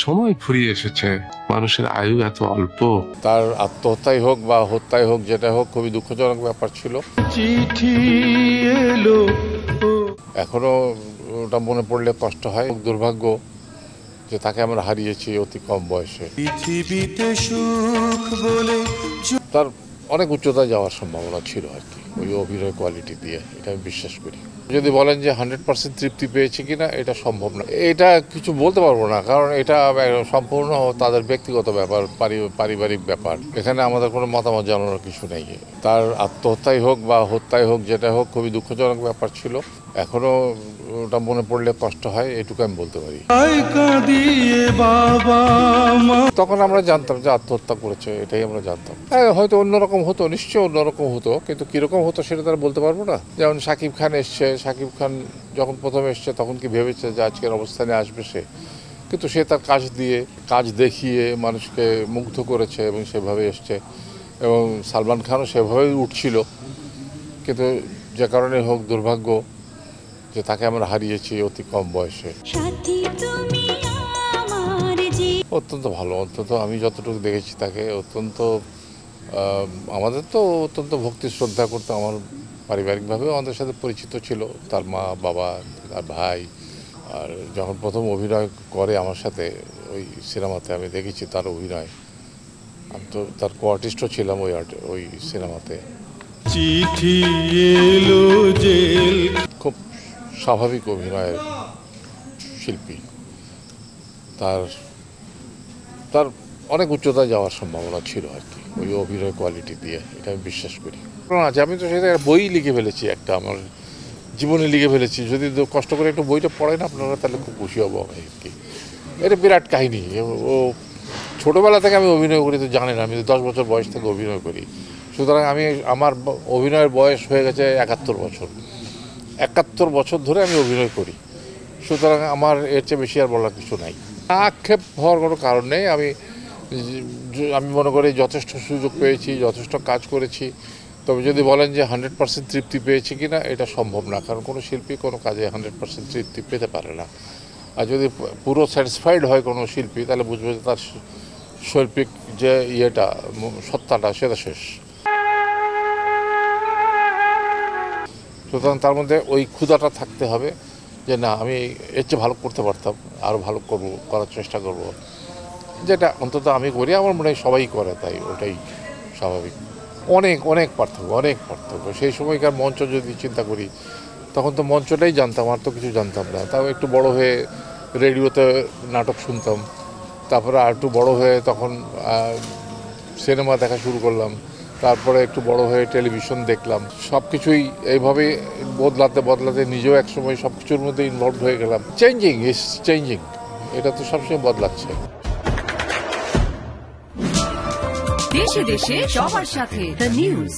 সময় ফুরিয়ে এসেছে, মানুষের আয়ু এত অল্প। তার আত্মহত্যাই হোক বা হত্যাই হোক, যেটা হোক, খুবই দুঃখজনক ব্যাপার ছিল। চিঠি এলো, এখনো ওটা মনে পড়লে কষ্ট হয়। দুর্ভাগ্য যে তাকে আমরা হারিয়েছি অতি কম বয়সে। পৃথিবীতে সুখ বলে তার অনেক উচ্চতায় যাওয়ার সম্ভাবনা ছিল আর কি, ওই অভিনয় কোয়ালিটি দিয়ে, এটা আমি বিশ্বাস করি। যদি বলেন যে 100% তৃপ্তি পেয়েছে কিনা, এটা সম্ভব না, এটা কিছু বলতে পারবো না, কারণ এটা সম্পূর্ণ তাদের ব্যক্তিগত ব্যাপার, পারিবারিক ব্যাপার। এখানে আমাদের কোনো মতামত জানানোর কিছু নেই। তার আত্মহত্যাই হোক বা হত্যাই হোক, যেটা হোক, খুবই দুঃখজনক ব্যাপার ছিল। এখনো ওটা মনে পড়লে কষ্ট হয়, এটুকু আমি বলতে পারি। তখন আমরা জানতাম যে আত্মহত্যা করেছে, এটাই আমরা জানতাম। হয়তো অন্যরকম হতো, নিশ্চয়ই অন্যরকম হতো, কিন্তু কিরকম হতো সেটা তারা বলতে পারবো না। যেমন শাকিব খান এসছে, শাকিব খান যখন প্রথম এসছে তখন কি ভেবেছে যে আজকের অবস্থানে আসবে সে, কিন্তু সে তার কাজ দেখিয়ে মানুষকে মুগ্ধ করেছে এবং সেভাবে এসছে। এবং সালমান খানও সেভাবেই উঠছিল, কিন্তু যে কারণে হোক, দুর্ভাগ্য যে তাকে আমরা হারিয়েছি অতি কম বয়সে। অত্যন্ত ভালো, অন্তত আমি যতটুকু দেখেছি তাকে, অত্যন্ত আমাদের তো অত্যন্ত ভক্তি শ্রদ্ধা করতো। আমার পারিবারিকভাবেও আমাদের সাথে পরিচিত ছিল, তার মা, বাবা, তার ভাই। আর যখন প্রথম অভিনয় করে আমার সাথে ওই সিনেমাতে, আমি দেখেছি তার অভিনয়। আমি তো তার কো-আর্টিস্টও ছিলাম ওই সিনেমাতে। চিঠি এলো জেল, খুব স্বাভাবিক অভিনয়ের শিল্পী। তার অনেক উচ্চতায় যাওয়ার সম্ভাবনা ছিল আর কি, ওই অভিনয় কোয়ালিটি দিয়ে, এটা আমি বিশ্বাস করি। আচ্ছা, আমি তো সেটা বই লিখে ফেলেছি, একটা আমার জীবনে লিখে ফেলেছি। যদি কষ্ট করে একটু বইটা পড়েন আপনারা, তাহলে খুব খুশি হবো আমি আর কি। এটা বিরাট কাহিনী। ও ছোটোবেলা থেকে আমি অভিনয় করি, তো জানেন আমি 10 বছর বয়স থেকে অভিনয় করি। সুতরাং আমার অভিনয়ের বয়স হয়ে গেছে 71 বছর। 71 বছর ধরে আমি অভিনয় করি। সুতরাং আমার এর চেয়ে বেশি আর বলার কিছু নাই। আক্ষেপ হওয়ার কোনো কারণ নেই। আমি মনে করি যথেষ্ট সুযোগ পেয়েছি, যথেষ্ট কাজ করেছি। তবে যদি বলেন যে 100% তৃপ্তি পেয়েছি কিনা, এটা সম্ভব না, কারণ কোনো শিল্পী কোনো কাজে 100% তৃপ্তি পেতে পারে না। আর যদি পুরো স্যাটিসফাইড হয় কোনো শিল্পী, তাহলে বুঝবে যে তার শৈল্পিক যে সত্তাটা, সেটা শেষ। সুতরাং তার মধ্যে ওই ক্ষুধাটা থাকতে হবে যে না, আমি এর চেয়ে ভালো করতে পারতাম, আরও ভালো করার চেষ্টা করব, যেটা অন্তত আমি করি, আমার মনে হয় সবাই করে, তাই ওটাই স্বাভাবিক। অনেক পার্থক্য। সেই সময়কার মঞ্চ যদি চিন্তা করি, তখন তো মঞ্চটাই জানতাম, আর তো কিছু জানতাম না। তাও একটু বড় হয়ে রেডিওতে নাটক শুনতাম, তারপরে আর একটু বড় হয়ে তখন সিনেমা দেখা শুরু করলাম, তারপরে একটু বড় হয়ে টেলিভিশন দেখলাম। সব কিছুই এইভাবে বদলাতে নিজেও একসময় সব কিছুর মধ্যে ইনভলভ হয়ে গেলাম। চেঞ্জিং, এটা তো সবসময় বদলাচ্ছে। দেশে দেশে সবার সাথে দ্য নিউজ।